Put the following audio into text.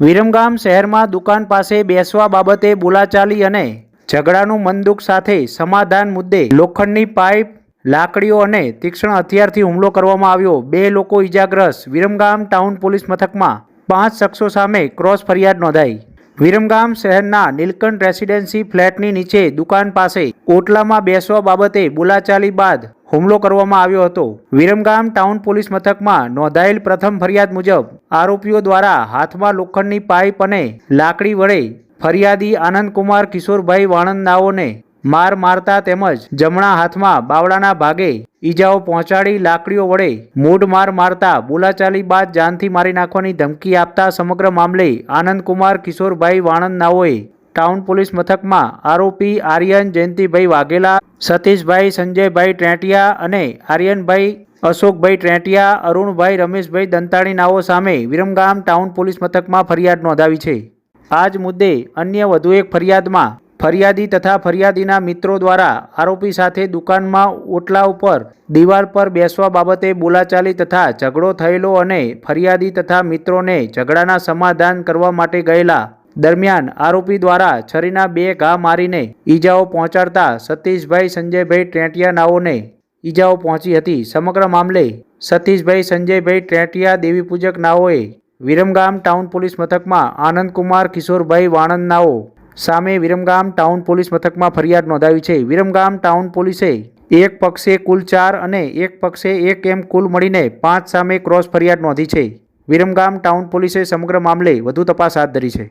વિરમગામ શહેરમાં દુકાન પાસે બેસવા બાબતે બોલાચાલી અને ઝઘડાનું મનદુખ સાથે સમાધાન મુદ્દે લોખંડની પાઇપ, લાકડીઓ અને તીક્ષ્ણ હથિયારથી હુમલો કરવામાં આવ્યો। 2 લોકો ઇજાગ્રસ્ત। વિરમગામ ટાઉન પોલીસ મથકમાં 5 શખ્સો સામે ક્રોસ ફરિયાદ નોંધાઈ। વિરમગામ શહેરના નીલકંઠ રેસિડેન્સી ફ્લેટની નીચે દુકાન પાસે ઓટલામાં બેસવા બાબતે બોલાચાલી બાદ હુમલો કરવામાં આવ્યો હતો। વિરમગામ ટાઉન પોલીસ મથકમાં નોંધાયેલ પ્રથમ ફરિયાદ મુજબ આરોપીઓ દ્વારા હાથમાં લોખંડની પાઇપ અને લાકડી વડે ફરિયાદી આનંદકુમાર કિશોરભાઈ વાણંદ નાઓને માર મારતા તેમજ જમણા હાથમાં બાવડાના ભાગે ઈજાઓ પહોંચાડી લાકડીઓ વડે મૂઢ માર મારતા બોલાચાલી બાદ જાનથી મારી નાખવાની ધમકી આપતા સમગ્ર મામલે આનંદકુમાર કિશોરભાઈ વાણંદ નાઓએ ટાઉન પોલીસ મથકમાં આરોપી આર્યન જયંતિભાઈ વાઘેલા, સતીશભાઈ સંજયભાઈ ટ્રેટિયા અને આર્યનભાઈ અશોકભાઈ ટ્રેટિયા, અરુણભાઈ રમેશભાઈ દંતાણી નાઓ સામે વિરમગામ ટાઉન પોલીસ મથકમાં ફરિયાદ નોંધાવી છે। આ જ મુદ્દે અન્ય વધુ એક ફરિયાદમાં ફરિયાદી તથા ફરિયાદીના મિત્રો દ્વારા આરોપી સાથે દુકાનમાં ઓટલા ઉપર દિવાલ પર બેસવા બાબતે બોલાચાલી તથા ઝઘડો થયેલો અને ફરિયાદી તથા મિત્રોને ઝઘડાના સમાધાન કરવા માટે ગયેલા દરમિયાન આરોપી દ્વારા છરીના 2 ઘા મારીને ઈજાઓ પહોંચાડતા સતીશભાઈ સંજયભાઈ ટ્રેટિયા નાઓને ઈજાઓ પહોંચી હતી। સમગ્ર મામલે સતીશભાઈ સંજયભાઈ ટ્રેટિયા દેવીપૂજક નાઓએ વિરમગામ ટાઉન પોલીસ મથકમાં આનંદકુમાર કિશોરભાઈ વાણંદ નાઓ સામે વિરમગામ ટાઉન પોલીસ મથકમાં ફરિયાદ નોંધાવી છે। વિરમગામ ટાઉન પોલીસે એક પક્ષે કુલ 4 અને એક પક્ષે 1 એમ કુલ મળીને 5 સામે ક્રોસ ફરિયાદ નોંધી છે। વિરમગામ ટાઉન પોલીસે સમગ્ર મામલે વધુ તપાસ હાથ ધરી છે।